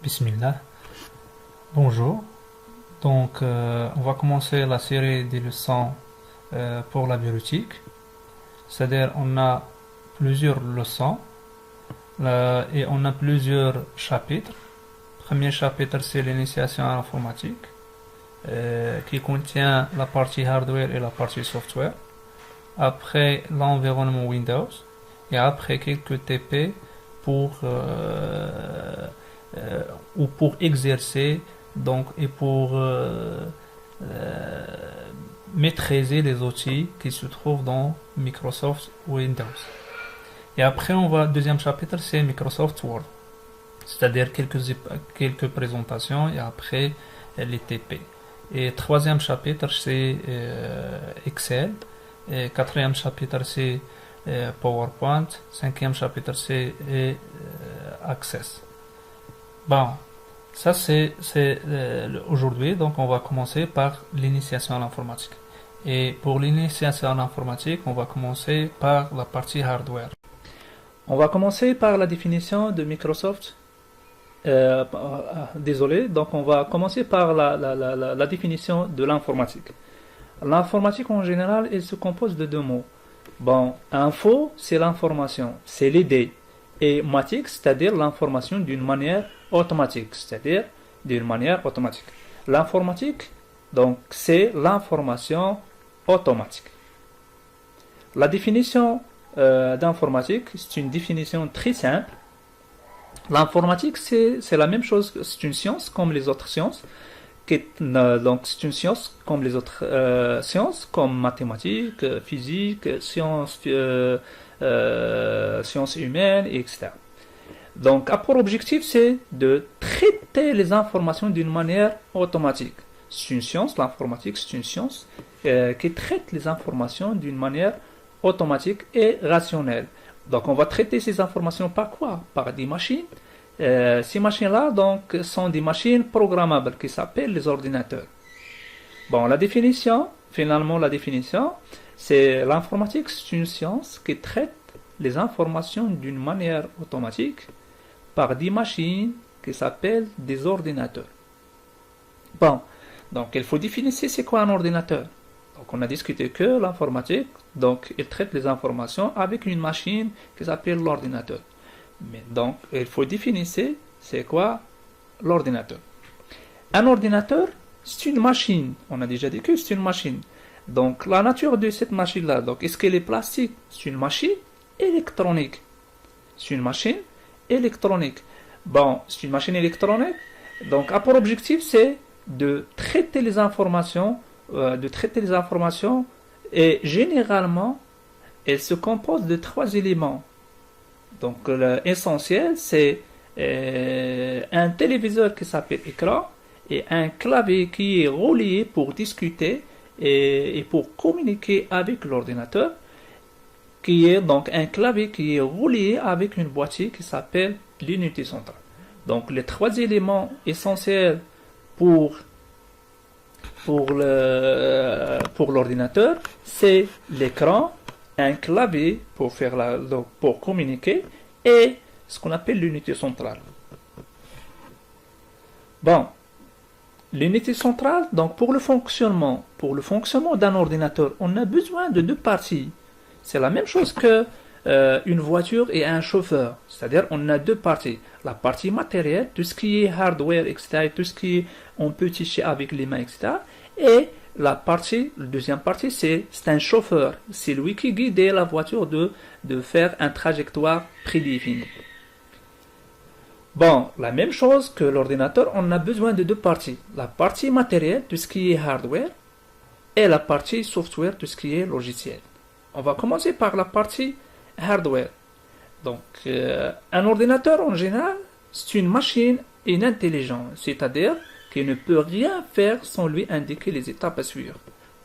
Bismillah. Bonjour. On va commencer la série des leçons pour la bureautique. C'est-à-dire, on a plusieurs leçons et on a plusieurs chapitres. Le premier chapitre, c'est l'initiation à l'informatique, qui contient la partie hardware et la partie software. Après, l'environnement Windows. Et après, quelques TP pour ou pour exercer et pour maîtriser les outils qui se trouvent dans Microsoft Windows. Et après, deuxième chapitre, c'est Microsoft Word, c'est-à-dire quelques présentations et après les TP. Et troisième chapitre, c'est Excel. Et quatrième chapitre, c'est PowerPoint. Cinquième chapitre, c'est Access. Bon, ça c'est aujourd'hui, donc on va commencer par l'initiation à l'informatique. Et pour l'initiation à l'informatique, on va commencer par la partie hardware. On va commencer par la définition de Microsoft. Désolé, donc on va commencer par la définition de l'informatique. L'informatique en général, elle se compose de deux mots. Bon, info, c'est l'information, c'est l'idée. Et matique, c'est-à-dire l'information d'une manière automatique, c'est-à-dire d'une manière automatique. L'informatique, donc, c'est l'information automatique. La définition d'informatique, c'est une définition très simple. L'informatique, c'est la même chose, c'est une science comme les autres sciences. Donc, c'est une science comme les autres sciences, comme mathématiques, physique, sciences humaines, etc. Donc, pour objectif, c'est de traiter les informations d'une manière automatique. C'est une science, l'informatique, c'est une science qui traite les informations d'une manière automatique et rationnelle. Donc, on va traiter ces informations par quoi? Par des machines. Ces machines-là, donc, sont des machines programmables qui s'appellent les ordinateurs. Bon, la définition, c'est l'informatique, c'est une science qui traite les informations d'une manière automatique par des machines qui s'appellent des ordinateurs. Bon, donc il faut définir c'est quoi un ordinateur. Donc on a discuté que l'informatique, donc il traite les informations avec une machine qui s'appelle l'ordinateur. Mais donc il faut définir c'est quoi l'ordinateur. Un ordinateur, c'est une machine. On a déjà dit que c'est une machine. Donc la nature de cette machine-là, donc est-ce qu'elle est plastique? C'est une machine électronique. C'est une machine électronique. Bon, c'est une machine électronique. Donc, pour objectif, c'est de traiter les informations, et généralement, elle se compose de trois éléments. Donc, l'essentiel, c'est un téléviseur qui s'appelle écran et un clavier qui est relié pour discuter et pour communiquer avec l'ordinateur, qui est donc un clavier qui est relié avec une boîtier qui s'appelle l'unité centrale. Donc les trois éléments essentiels pour l'ordinateur, c'est l'écran, un clavier pour communiquer et ce qu'on appelle l'unité centrale. Bon, l'unité centrale, donc pour le fonctionnement d'un ordinateur, on a besoin de deux parties. C'est la même chose que une voiture et un chauffeur. C'est-à-dire, on a deux parties. La partie matérielle, tout ce qui est hardware, etc., tout ce qui on peut toucher avec les mains, etc. Et la deuxième partie, c'est un chauffeur. C'est lui qui guide la voiture de faire une trajectoire prédéfinie. Bon, la même chose que l'ordinateur, on a besoin de deux parties. La partie matérielle, tout ce qui est hardware, et la partie software, tout ce qui est logiciel. On va commencer par la partie hardware. Donc, un ordinateur en général, c'est une machine inintelligente, c'est-à-dire qu'il ne peut rien faire sans lui indiquer les étapes à suivre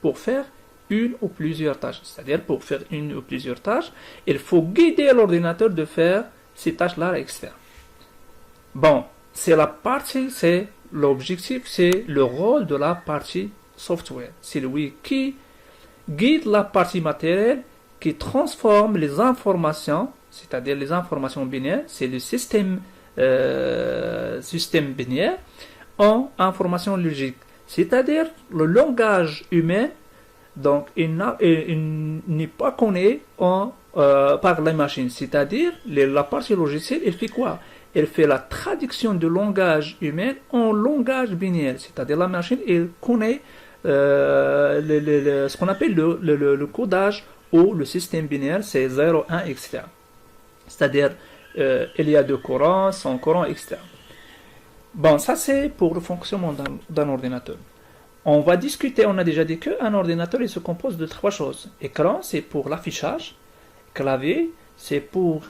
pour faire une ou plusieurs tâches. C'est-à-dire, pour faire une ou plusieurs tâches, il faut guider l'ordinateur de faire ces tâches-là externes. Bon, c'est l'objectif, c'est le rôle de la partie software. C'est lui qui guide la partie matérielle, qui transforme les informations, c'est-à-dire les informations binaires, c'est le système système binaire en information logique. C'est-à-dire le langage humain, donc il n'est pas connu par la machine. C'est-à-dire la partie logicielle, elle fait quoi? Elle fait la traduction du langage humain en langage binaire. C'est-à-dire la machine, elle connaît ce qu'on appelle le codage ou le système binaire, c'est 0, 1, etc. C'est-à-dire il y a deux courants, sans courant, etc. Bon, ça c'est pour le fonctionnement d'un ordinateur. On va discuter, on a déjà dit qu'un ordinateur il se compose de trois choses. Écran, c'est pour l'affichage. Clavier, c'est pour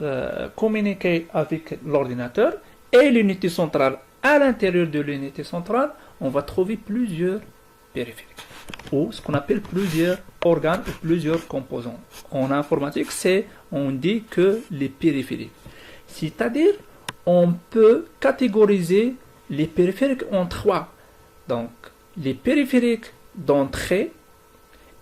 communiquer avec l'ordinateur. Et l'unité centrale. À l'intérieur de l'unité centrale, on va trouver plusieurs périphériques. Ou ce qu'on appelle plusieurs organes ou plusieurs composants. En informatique, on dit que les périphériques. C'est-à-dire, on peut catégoriser les périphériques en trois. Donc, les périphériques d'entrée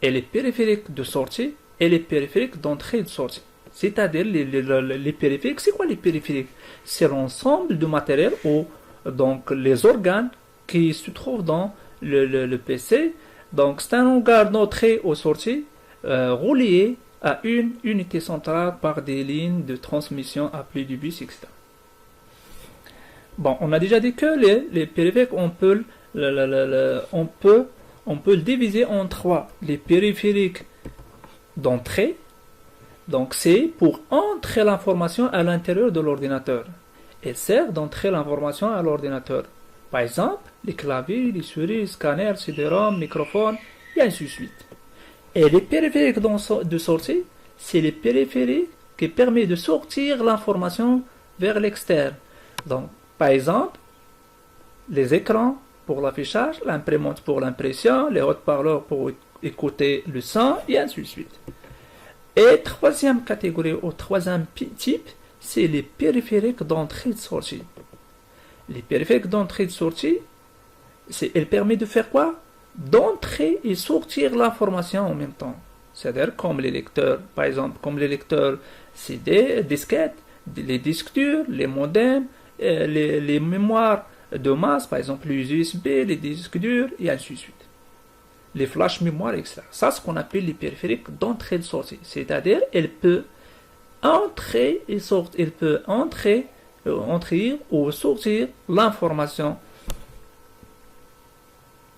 et les périphériques de sortie et les périphériques d'entrée et de sortie. C'est-à-dire, les périphériques, c'est quoi les périphériques? C'est l'ensemble du matériel ou donc les organes qui se trouvent dans le PC. Donc, c'est un organe d'entrée ou sortie relié à une unité centrale par des lignes de transmission appelées du bus, etc. Bon, on a déjà dit que les périphériques, on peut le diviser en trois. Les périphériques d'entrée, donc c'est pour entrer l'information à l'intérieur de l'ordinateur. Elle sert d'entrer l'information à l'ordinateur. Par exemple, les claviers, les souris, les scanners, CD-ROM, microphones, et ainsi de suite. Et les périphériques de sortie, c'est les périphériques qui permettent de sortir l'information vers l'externe. Donc, par exemple, les écrans pour l'affichage, l'imprimante pour l'impression, les haut-parleurs pour écouter le son, et ainsi de suite. Et troisième catégorie ou troisième type, c'est les périphériques d'entrée et de sortie. Les périphériques d'entrée et de sortie, elle permet de faire quoi? D'entrer et sortir l'information en même temps. C'est-à-dire comme les lecteurs, par exemple, comme les lecteurs CD, disquettes, les disques durs, les modems, les mémoires de masse, par exemple les USB, les disques durs, et ainsi de suite. Les flash mémoire, etc. Ça, c'est ce qu'on appelle les périphériques d'entrée et de sortie. C'est-à-dire, elle peut entrer et sortir, elle peut entrer ou sortir l'information.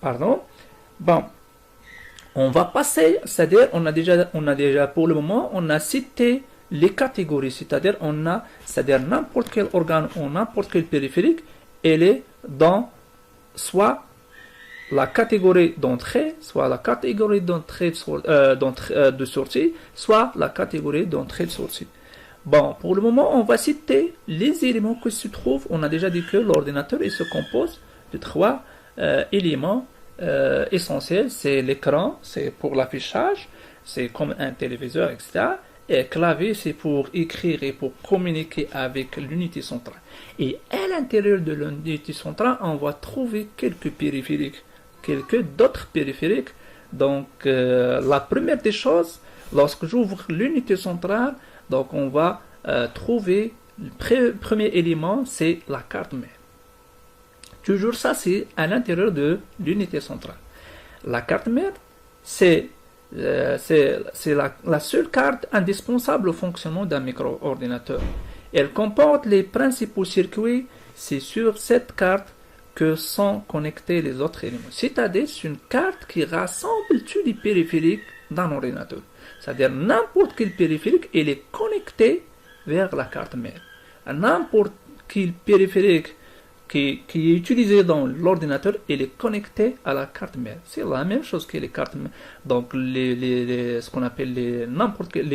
Pardon. Bon. On va passer, c'est-à-dire, on a déjà, pour le moment, on a cité les catégories, c'est-à-dire, n'importe quel organe ou n'importe quel périphérique, elle est dans soit la catégorie d'entrée, soit la catégorie de sortie, soit la catégorie d'entrée de sortie. Bon, pour le moment, on va citer les éléments qui se trouvent. On a déjà dit que l'ordinateur il se compose de trois éléments essentiels. C'est l'écran, c'est pour l'affichage, c'est comme un téléviseur, etc. Et clavier, c'est pour écrire et pour communiquer avec l'unité centrale. Et à l'intérieur de l'unité centrale, on va trouver quelques périphériques, d'autres périphériques. Donc, la première des choses, lorsque j'ouvre l'unité centrale, donc on va trouver le premier élément, c'est la carte mère. Toujours ça, c'est à l'intérieur de l'unité centrale. La carte mère, c'est la seule carte indispensable au fonctionnement d'un micro-ordinateur. Elle comporte les principaux circuits. C'est sur cette carte que sont connectés les autres éléments. C'est-à-dire, c'est une carte qui rassemble tous les périphériques d'un ordinateur. C'est-à-dire, n'importe quel périphérique, il est connecté vers la carte mère. N'importe quel périphérique qui est utilisé dans l'ordinateur, il est connecté à la carte mère. C'est la même chose que les cartes mères. Donc, ce qu'on appelle n'importe quel,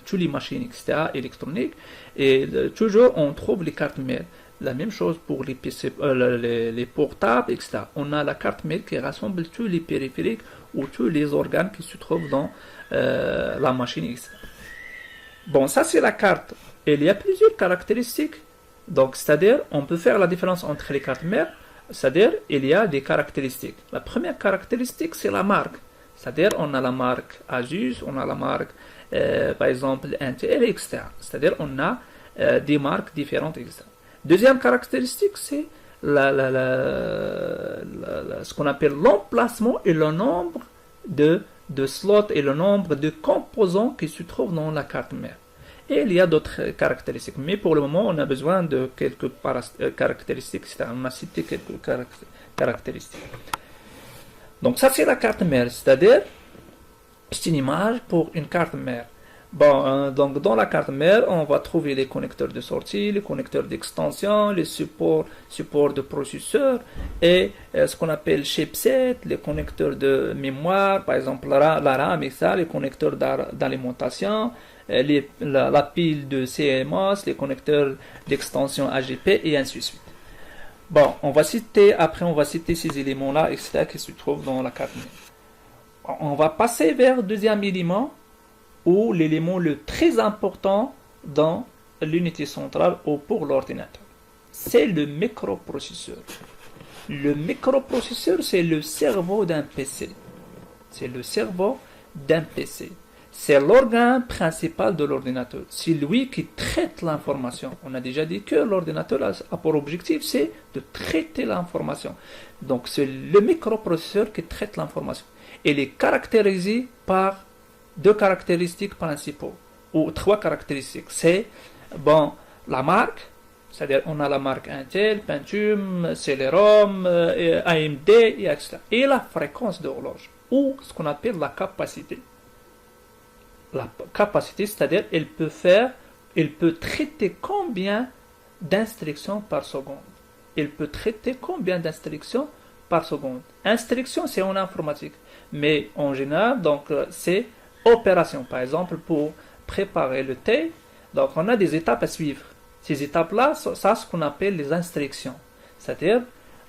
toutes les machines, etc., électroniques, et toujours, on trouve les cartes mères. La même chose pour les PC, les portables, etc. On a la carte mère qui rassemble tous les périphériques ou tous les organes qui se trouvent dans la machine, etc. Bon, ça c'est la carte. Il y a plusieurs caractéristiques. Donc, c'est-à-dire, on peut faire la différence entre les cartes mères. C'est-à-dire, il y a des caractéristiques. La première caractéristique, c'est la marque. C'est-à-dire, on a la marque Asus, on a la marque, par exemple, Intel, etc. C'est-à-dire, on a des marques différentes, etc. Deuxième caractéristique, c'est ce qu'on appelle l'emplacement et le nombre de slots et le nombre de composants qui se trouvent dans la carte mère. Et il y a d'autres caractéristiques, mais pour le moment, on a besoin de quelques caractéristiques. On a cité quelques caractéristiques. Donc ça, c'est la carte mère, c'est-à-dire c'est une image pour une carte mère. Bon, donc dans la carte mère, on va trouver les connecteurs de sortie, les connecteurs d'extension, les supports de processeur et ce qu'on appelle chipset, les connecteurs de mémoire, par exemple la RAM et ça, les connecteurs d'alimentation, la pile de CMOS, les connecteurs d'extension AGP et ainsi de suite. Bon, après on va citer ces éléments-là, etc., qui se trouvent dans la carte mère. On va passer vers le deuxième élément, ou l'élément le très important dans l'unité centrale ou pour l'ordinateur. C'est le microprocesseur. Le microprocesseur, c'est le cerveau d'un PC. C'est le cerveau d'un PC. C'est l'organe principal de l'ordinateur. C'est lui qui traite l'information. On a déjà dit que l'ordinateur a pour objectif, c'est de traiter l'information. Donc c'est le microprocesseur qui traite l'information. Il est caractérisé par deux caractéristiques principaux, ou trois caractéristiques. C'est, bon, la marque, c'est-à-dire on a la marque Intel, Pentium, Celeron, AMD, etc. Et la fréquence d'horloge, ou ce qu'on appelle la capacité. La capacité, c'est-à-dire elle peut traiter combien d'instructions par seconde. Elle peut traiter combien d'instructions par seconde. Instruction, c'est en informatique, mais en général, donc c'est opération. Par exemple, pour préparer le thé, donc on a des étapes à suivre. Ces étapes-là, ça ce qu'on appelle les instructions. C'est-à-dire,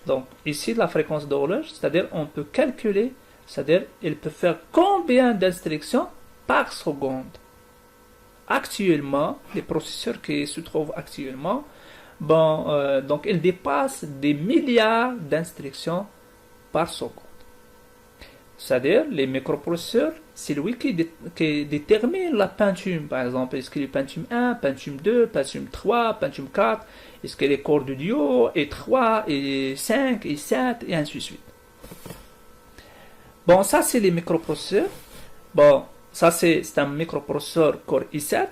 donc ici la fréquence d'horloge, c'est-à-dire on peut calculer, c'est-à-dire il peut faire combien d'instructions par seconde. Actuellement, les processeurs qui se trouvent actuellement, bon, donc ils dépassent des milliards d'instructions par seconde. C'est-à-dire, les microprocesseurs, c'est lui qui détermine la Pentium, par exemple. Est-ce qu'il est Pentium 1, Pentium 2, Pentium 3, Pentium 4, est-ce qu'il est corps de duo, et 3, et 5, et 7, et ainsi de suite. Bon, ça, c'est les microprocesseurs. Bon, ça, c'est un microprocesseur Core i7.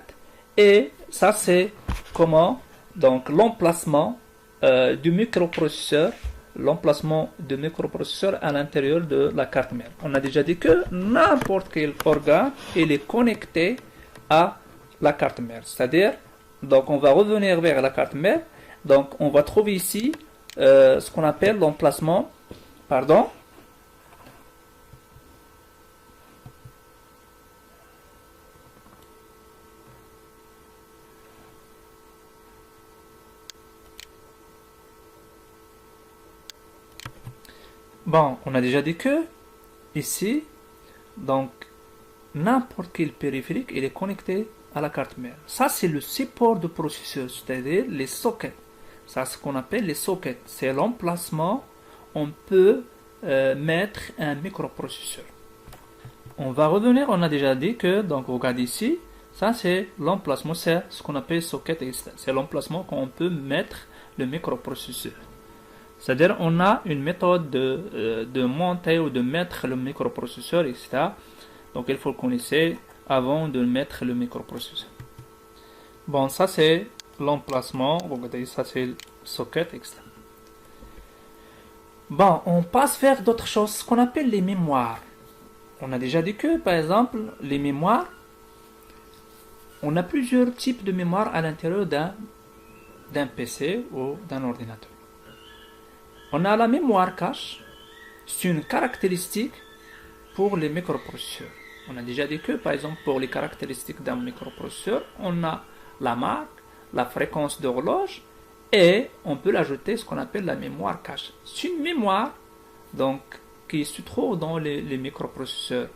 Et ça, c'est comment, donc, l'emplacement du microprocesseur, l'emplacement de microprocesseur à l'intérieur de la carte mère. On a déjà dit que n'importe quel organe il est connecté à la carte mère. C'est-à-dire, donc on va revenir vers la carte mère. Donc on va trouver ici ce qu'on appelle l'emplacement, pardon. Bon, on a déjà dit que ici, donc n'importe quel périphérique il est connecté à la carte mère. Ça c'est le support de processeur, c'est-à-dire les sockets. Ça c'est ce qu'on appelle les sockets. C'est l'emplacement où on peut mettre un microprocesseur. On va revenir, on a déjà dit que, donc regardez ici, ça c'est l'emplacement, c'est ce qu'on appelle socket externe. C'est l'emplacement qu'on peut mettre le microprocesseur. C'est-à-dire on a une méthode de monter ou de mettre le microprocesseur, etc. Donc il faut le connaître avant de mettre le microprocesseur. Bon, ça c'est l'emplacement. Regardez, ça c'est le socket externe. Bon, on passe vers d'autres choses, ce qu'on appelle les mémoires. On a déjà dit que, par exemple, les mémoires, on a plusieurs types de mémoire à l'intérieur d'un PC ou d'un ordinateur. On a la mémoire cache, c'est une caractéristique pour les microprocesseurs. On a déjà dit que, par exemple, pour les caractéristiques d'un microprocesseur, on a la marque, la fréquence d'horloge, et on peut l'ajouter ce qu'on appelle la mémoire cache. C'est une mémoire donc, qui se trouve dans les microprocesseurs.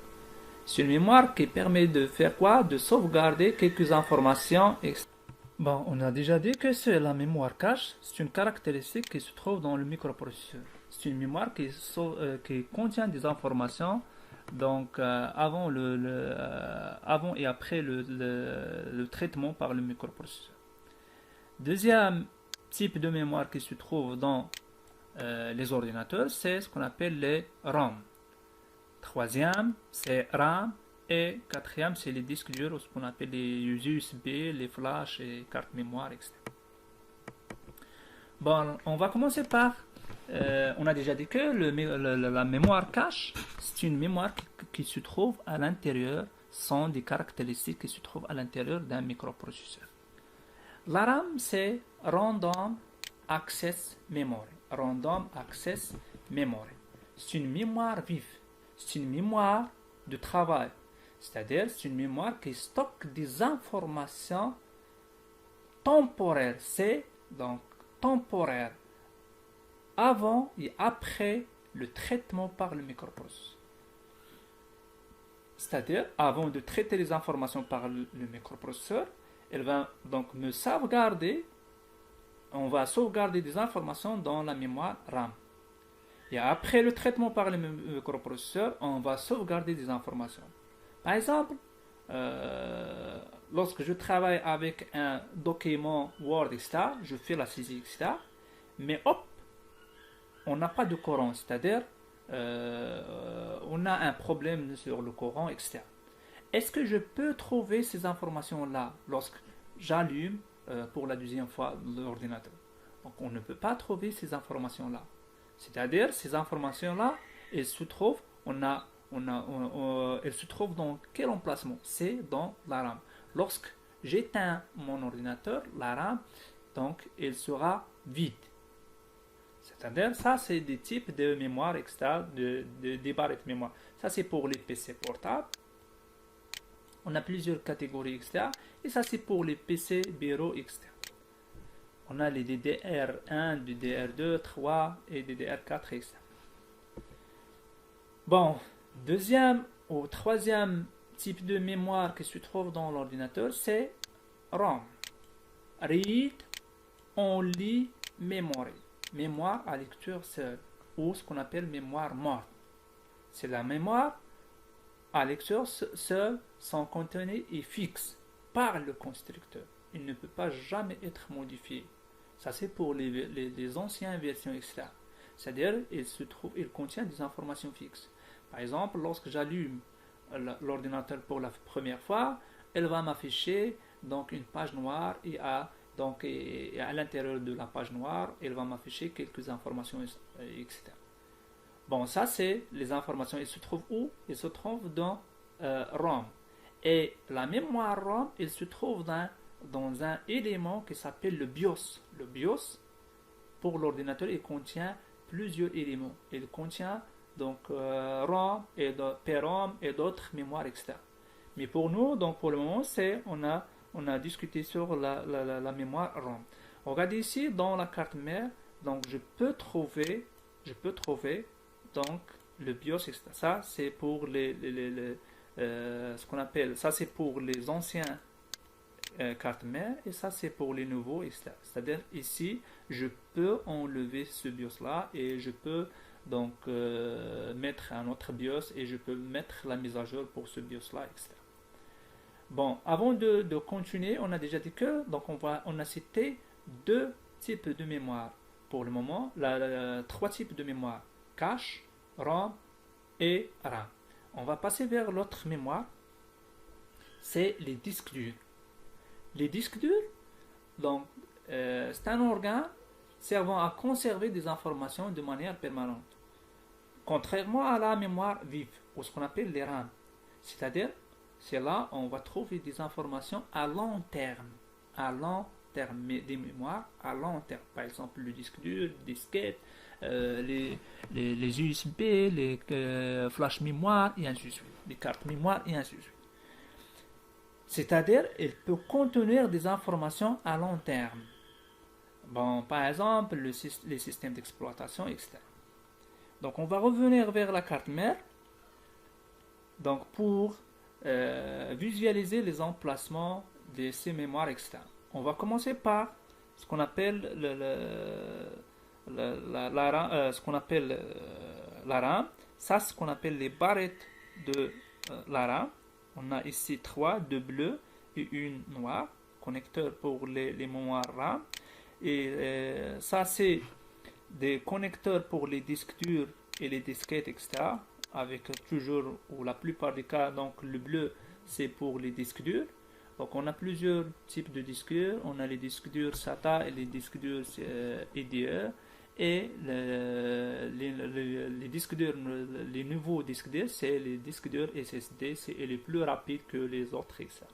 C'est une mémoire qui permet de faire quoi? De sauvegarder quelques informations. Bon, on a déjà dit que c'est la mémoire cache, c'est une caractéristique qui se trouve dans le microprocesseur. C'est une mémoire qui contient des informations donc avant et après le traitement par le microprocesseur. Deuxième type de mémoire qui se trouve dans les ordinateurs, c'est ce qu'on appelle les RAM. Troisième, c'est RAM. Et quatrième, c'est les disques durs, ce qu'on appelle les USB, les flashs et cartes mémoire, etc. Bon, on va commencer par... on a déjà dit que la mémoire cache, c'est une mémoire qui se trouve à l'intérieur, sont des caractéristiques qui se trouvent à l'intérieur d'un microprocesseur. La RAM, c'est Random Access Memory. Random Access Memory. C'est une mémoire vive. C'est une mémoire de travail. C'est-à-dire, c'est une mémoire qui stocke des informations temporaires. C'est donc temporaire avant et après le traitement par le microprocesseur. C'est-à-dire, avant de traiter les informations par le microprocesseur, elle va donc me sauvegarder. On va sauvegarder des informations dans la mémoire RAM. Et après le traitement par le microprocesseur, on va sauvegarder des informations. Par exemple, lorsque je travaille avec un document Word, etc., je fais la saisie, etc., mais hop, on n'a pas de courant, c'est-à-dire on a un problème sur le courant, etc. Est-ce que je peux trouver ces informations-là lorsque j'allume pour la deuxième fois l'ordinateur? Donc on ne peut pas trouver ces informations-là. C'est-à-dire ces informations-là, elles se trouvent, elles se trouvent dans quel emplacement? C'est dans la RAM. Lorsque j'éteins mon ordinateur, la RAM, donc elle sera vide. C'est-à-dire, ça c'est des types de mémoire, etc., des barres de mémoire. Ça c'est pour les PC portables. On a plusieurs catégories, etc. Et ça c'est pour les PC bureaux, etc. On a les DDR1, DDR2, 3 et DDR4, etc. Bon, deuxième ou troisième type de mémoire qui se trouve dans l'ordinateur, c'est RAM. Read Only Memory. Mémoire à lecture seule, ou ce qu'on appelle mémoire morte. C'est la mémoire à lecture seule, son contenu est fixe par le constructeur. Il ne peut pas jamais être modifié. Ça c'est pour les anciennes versions, etc. C'est-à-dire, il contient des informations fixes. Par exemple, lorsque j'allume l'ordinateur pour la première fois, elle va m'afficher donc une page noire et à l'intérieur de la page noire, elle va m'afficher quelques informations, etc. Bon, ça c'est les informations. Elles se trouvent où? Elles se trouvent dans RAM. Et la mémoire RAM, elle se trouve dans un élément qui s'appelle le BIOS. Le BIOS, pour l'ordinateur, il contient plusieurs éléments. Il contient donc RAM et PROM et d'autres mémoires, etc. Mais pour nous, donc pour le moment, on a discuté sur la mémoire RAM. Regardez ici dans la carte mère, donc je peux trouver donc le BIOS, etc. Ça c'est pour ce qu'on appelle, ça c'est pour les anciens cartes mère et ça c'est pour les nouveaux, etc. C'est-à-dire ici, je peux enlever ce BIOS là et je peux donc mettre un autre BIOS et je peux mettre la mise à jour pour ce BIOS là, etc. Bon, avant de continuer, on a déjà dit que donc on a cité deux types de mémoire pour le moment, trois types de mémoire: cache, RAM et RAM. On va passer vers l'autre mémoire, c'est les disques durs. Les disques durs, donc c'est un organe servant à conserver des informations de manière permanente, contrairement à la mémoire vive ou ce qu'on appelle les RAM. C'est-à-dire, c'est là où on va trouver des informations à long terme, mais des mémoires à long terme. Par exemple, le disque dur, les disquettes, les USB, les flash mémoire et ainsi de suite, les cartes mémoire et ainsi de suite. C'est-à-dire, il peut contenir des informations à long terme. Bon, par exemple, les systèmes d'exploitation, etc. Donc, on va revenir vers la carte mère. Donc, pour visualiser les emplacements de ces mémoires externes. On va commencer par ce qu'on appelle ce qu'on appelle la RAM. Ça, ce qu'on appelle les barrettes de la RAM. On a ici 3, 2 bleus et une noire, connecteur pour les mémoires RAM. Et ça, c'est des connecteurs pour les disques durs et les disquettes, etc. Avec toujours, ou la plupart des cas, donc le bleu, c'est pour les disques durs. Donc on a plusieurs types de disques durs. On a les disques durs SATA et les disques durs EDE. Et les disques durs, les nouveaux disques durs, c'est les disques durs SSD, c'est les plus rapides que les autres, etc.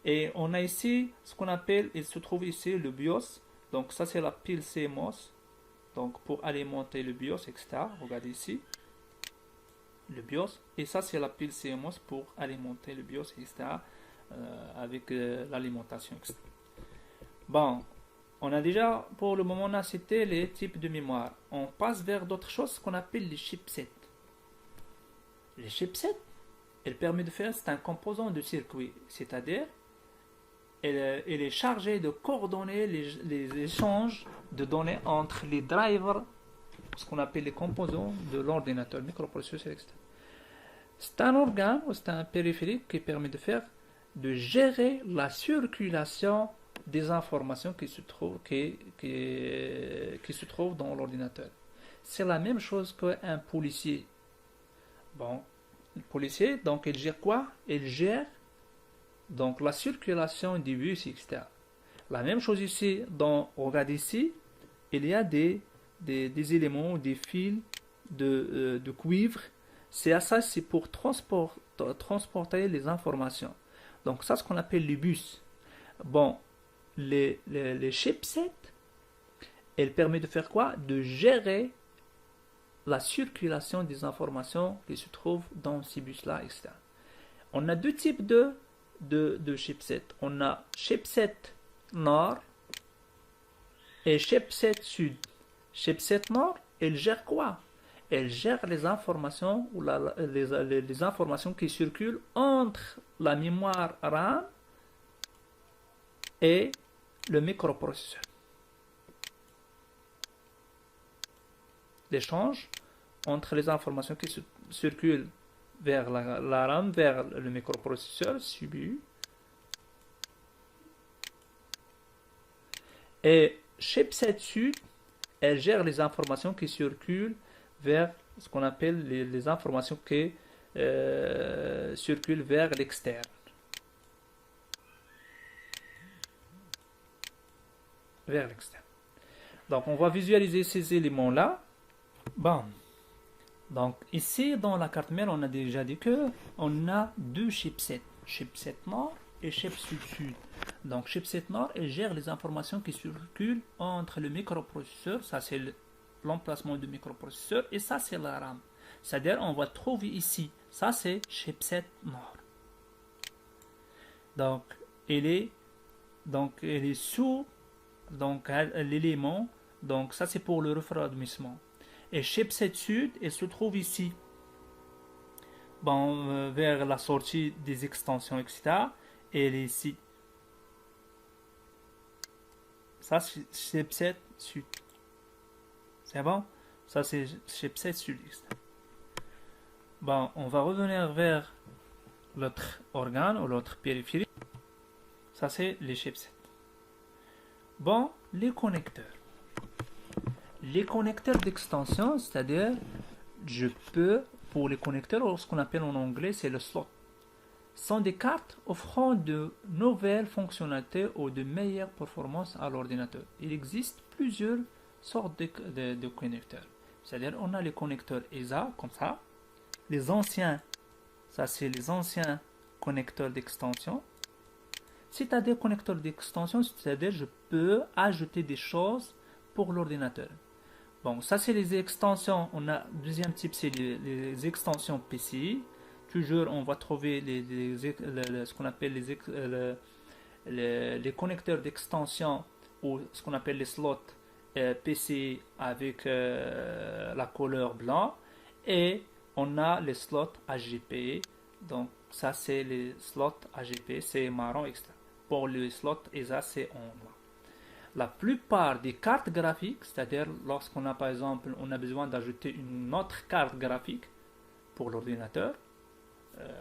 Et on a ici ce qu'on appelle, il se trouve ici le BIOS. Donc ça c'est la pile CMOS. Donc pour alimenter le BIOS, etc. Regardez ici le BIOS. Et ça c'est la pile CMOS pour alimenter le BIOS, etc. Avec l'alimentation, etc. Bon, on a déjà, pour le moment, on a cité les types de mémoire. On passe vers d'autres choses qu'on appelle les chipsets. Les chipsets, elles permettent de faire, c'est un composant de circuit, c'est-à-dire, elle est chargée de coordonner les échanges de données entre les drivers, ce qu'on appelle les composants de l'ordinateur, microprocesseur, etc. C'est un organe ou c'est un périphérique qui permet de faire, de gérer la circulation des informations qui se trouvent, qui se trouvent dans l'ordinateur. C'est la même chose qu'un policier. Bon, le policier, donc il gère quoi? Il gère donc la circulation des bus, etc. La même chose ici, on regarde ici, il y a des éléments, des fils de cuivre. C'est pour transporter les informations. Donc ça, c'est ce qu'on appelle les bus. Bon, les chipsets, elles permettent de faire quoi? De gérer la circulation des informations qui se trouvent dans ces bus-là, etc. On a deux types de chipsets. On a chipset nord et chipset sud. Chipset nord, elle gère quoi? Elle gère les informations ou les informations qui circulent entre la mémoire RAM et le microprocesseur. L'échange entre les informations qui circulent vers la RAM, vers le microprocesseur subit. Et chipset sud, elle gère les informations qui circulent vers ce qu'on appelle les informations qui circulent vers l'externe. Vers l'externe. Donc on va visualiser ces éléments-là. Bon. Donc ici dans la carte mère, on a déjà dit que on a deux chipsets, chipset nord et chipset sud. Donc chipset nord, elle gère les informations qui circulent entre le microprocesseur, ça c'est l'emplacement du microprocesseur, et ça c'est la RAM. C'est-à-dire on va trouver ici, ça c'est chipset nord. Donc elle est sous l'élément, donc ça c'est pour le refroidissement. Et chipset sud, elle se trouve ici, bon, vers la sortie des extensions, etc. Et elle est ici. Ça c'est chipset sud. C'est bon? Ça c'est chipset sud. Bon, on va revenir vers l'autre organe ou l'autre périphérique. Ça c'est les chipsets. Bon, les connecteurs. Les connecteurs d'extension, c'est-à-dire, je peux, pour les connecteurs, ce qu'on appelle en anglais, c'est le slot, sont des cartes offrant de nouvelles fonctionnalités ou de meilleures performances à l'ordinateur. Il existe plusieurs sortes de connecteurs. C'est-à-dire, on a les connecteurs ESA, comme ça. Les anciens, ça c'est les anciens connecteurs d'extension. C'est-à-dire, connecteurs d'extension, c'est-à-dire, je peux ajouter des choses pour l'ordinateur. Bon, ça c'est les extensions. On a deuxième type, c'est les extensions PCI. Toujours, on va trouver ce qu'on appelle les connecteurs d'extension ou ce qu'on appelle les slots PCI avec la couleur blanc. Et on a les slots AGP. Donc, ça c'est les slots AGP, c'est marron, etc. Pour les slots ESA, c'est en noir. La plupart des cartes graphiques, c'est-à-dire lorsqu'on a par exemple, on a besoin d'ajouter une autre carte graphique pour l'ordinateur,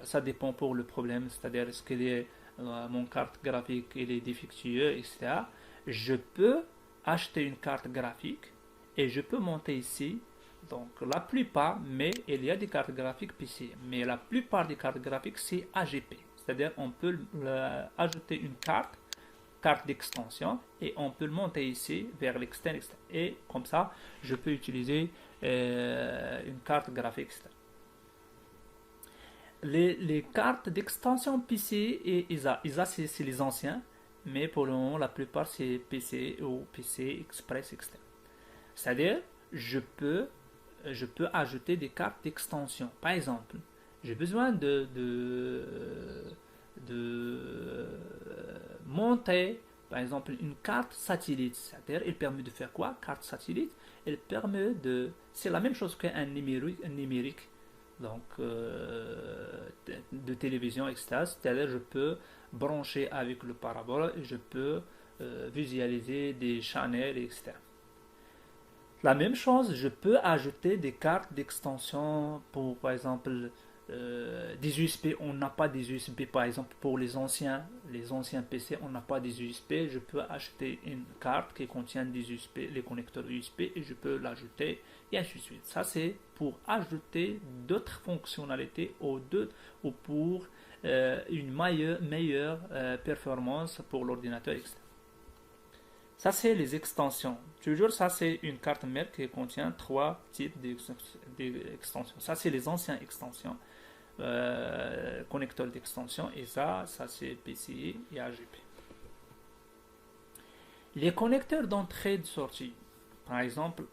ça dépend pour le problème, c'est-à-dire est-ce que mon carte graphique il est défectueux, etc. Je peux acheter une carte graphique et je peux monter ici. Donc la plupart, mais il y a des cartes graphiques PC, mais la plupart des cartes graphiques c'est AGP. C'est-à-dire on peut ajouter une carte d'extension et on peut le monter ici vers l'externe et comme ça je peux utiliser une carte graphique externe. Les cartes d'extension PC et ISA c'est les anciens, mais pour le moment la plupart c'est PC ou PC Express externe. C'est-à-dire je peux ajouter des cartes d'extension. Par exemple, j'ai besoin de monter, par exemple, une carte satellite. C'est-à-dire, elle permet de faire quoi? Carte satellite, elle permet de... C'est la même chose qu'un numérique donc, de télévision, etc. C'est-à-dire, je peux brancher avec le parabole et je peux visualiser des chaînes, etc. La même chose, je peux ajouter des cartes d'extension pour, par exemple, des USB. On n'a pas des USB, par exemple, pour les anciens PC, on n'a pas des USB. Je peux acheter une carte qui contient des USB, les connecteurs USB, et je peux l'ajouter, et ainsi de suite. Ça, c'est pour ajouter d'autres fonctionnalités ou pour une meilleure performance pour l'ordinateur externe. Ça, c'est les extensions. Toujours, ça, c'est une carte mère qui contient 3 types d'extensions. Ça, c'est les anciennes extensions, connecteurs d'extension. Et ça c'est PCI et AGP. Les connecteurs d'entrée et de sortie. Par exemple,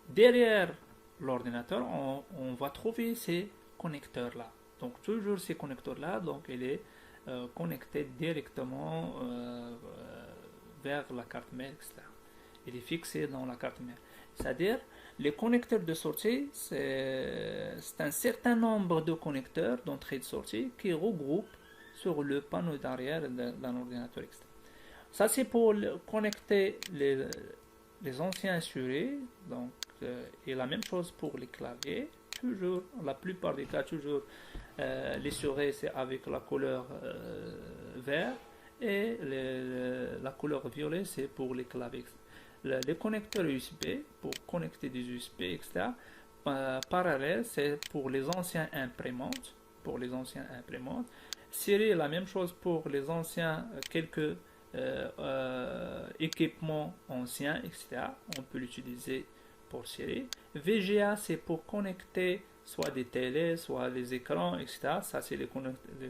derrière l'ordinateur, on va trouver ces connecteurs-là. Donc, toujours ces connecteurs-là, donc, il est connecté directement vers la carte mère, etc. Il est fixé dans la carte mère. C'est-à-dire, les connecteurs de sortie, c'est un certain nombre de connecteurs d'entrée et de sortie qui regroupent sur le panneau d'arrière d'un ordinateur externe. Ça, c'est pour connecter les anciens souris. Donc, et la même chose pour les claviers. Toujours, la plupart des cas, toujours, les souris, c'est avec la couleur vert. Et la couleur violet, c'est pour les claviers. Les connecteurs USB, pour connecter des USB, etc. Parallèle, c'est pour les anciens imprimantes. Série, la même chose pour les anciens, quelques équipements anciens, etc. On peut l'utiliser pour série. VGA, c'est pour connecter soit des télés, soit les écrans, etc. Ça, c'est les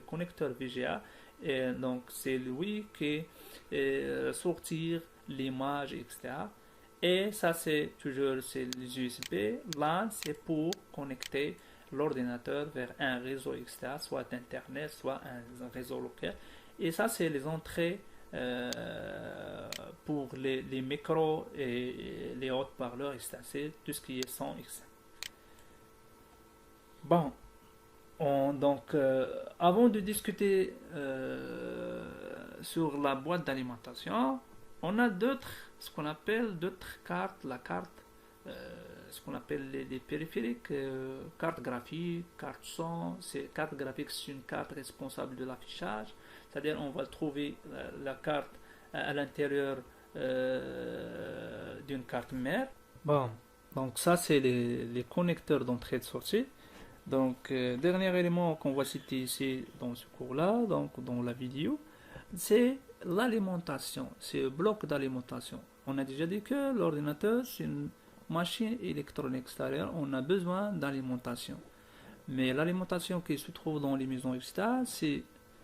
connecteurs VGA. Et donc, c'est lui qui sortir l'image, etc. Et ça, c'est toujours les USB. LAN, c'est pour connecter l'ordinateur vers un réseau, etc. Soit Internet, soit un réseau local. Et ça, c'est les entrées pour les micros et les haut-parleurs, etc. C'est tout ce qui est son, etc. Bon. Donc, avant de discuter sur la boîte d'alimentation, on a ce qu'on appelle d'autres cartes, ce qu'on appelle les périphériques, carte graphique, carte son. Carte graphique, c'est une carte responsable de l'affichage, c'est-à-dire on va trouver la carte à l'intérieur d'une carte mère. Bon, donc ça c'est les connecteurs d'entrée et de sortie. Donc, dernier élément qu'on va citer ici dans ce cours-là, donc dans la vidéo, c'est l'alimentation, c'est le bloc d'alimentation. On a déjà dit que l'ordinateur, c'est une machine électronique, c'est-à-dire on a besoin d'alimentation. Mais l'alimentation qui se trouve dans les maisons, etc., c'est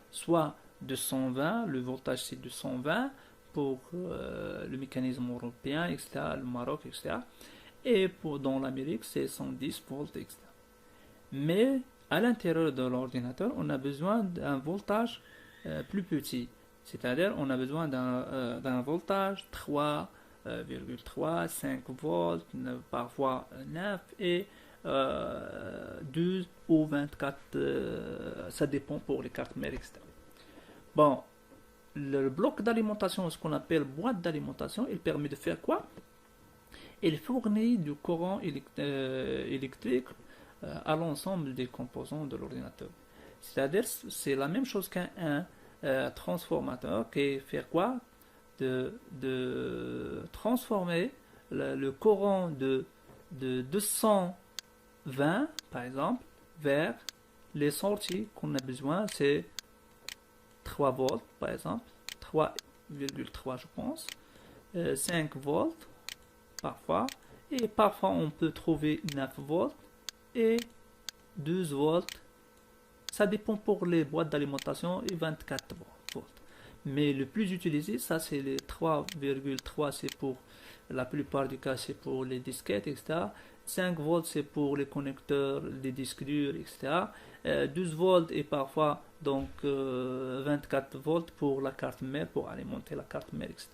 soit de 120, le voltage c'est de 120 pour le mécanisme européen, etc., le Maroc, etc. Et dans l'Amérique, c'est 110 volts, etc. Mais à l'intérieur de l'ordinateur, on a besoin d'un voltage plus petit. C'est-à-dire, on a besoin d'un voltage 3,3, 5 volts, parfois 9 et 12 ou 24, ça dépend pour les cartes mères, etc. Bon, le bloc d'alimentation, ce qu'on appelle boîte d'alimentation, il permet de faire quoi? Il fournit du courant électrique à l'ensemble des composants de l'ordinateur. C'est-à-dire, c'est la même chose qu'un transformateur qui fait quoi? de transformer le courant de 220, par exemple, vers les sorties qu'on a besoin, c'est 3 volts, par exemple, 3,3 je pense, 5 volts parfois, et parfois on peut trouver 9 volts et 12 volts. Ça dépend pour les boîtes d'alimentation et 24 volts. Mais le plus utilisé, ça c'est les 3,3, c'est pour la plupart du cas, c'est pour les disquettes, etc. 5 volts, c'est pour les connecteurs, les disques durs, etc. 12 volts et parfois donc 24 volts pour la carte mère, pour alimenter la carte mère, etc.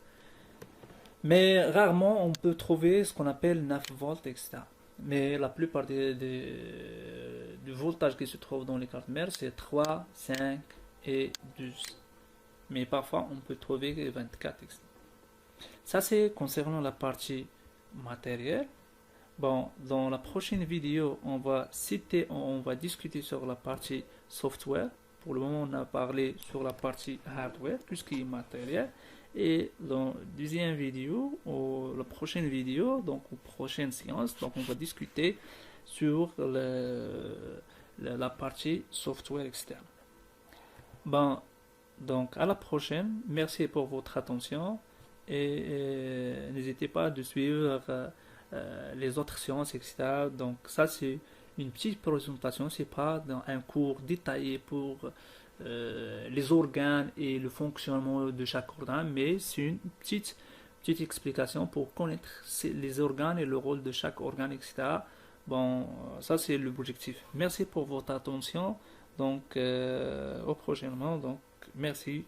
Mais rarement on peut trouver ce qu'on appelle 9 volts, etc. Mais la plupart du voltage qui se trouve dans les cartes mères, c'est 3, 5 et 12. Mais parfois on peut trouver 24, etc. Ça c'est concernant la partie matérielle. Bon, dans la prochaine vidéo, on va discuter sur la partie software. Pour le moment, on a parlé sur la partie hardware, tout ce qui est matériel. Et dans la deuxième vidéo, ou la prochaine vidéo, donc aux prochaines séances, donc on va discuter sur la partie software externe. Bon, donc à la prochaine. Merci pour votre attention et n'hésitez pas de suivre les autres séances, etc. Donc ça c'est une petite présentation, c'est pas dans un cours détaillé pour les organes et le fonctionnement de chaque organe, mais c'est une petite explication pour connaître les organes et le rôle de chaque organe, etc. Bon, ça c'est l'objectif. Merci pour votre attention. Donc, au prochainement. Donc, merci.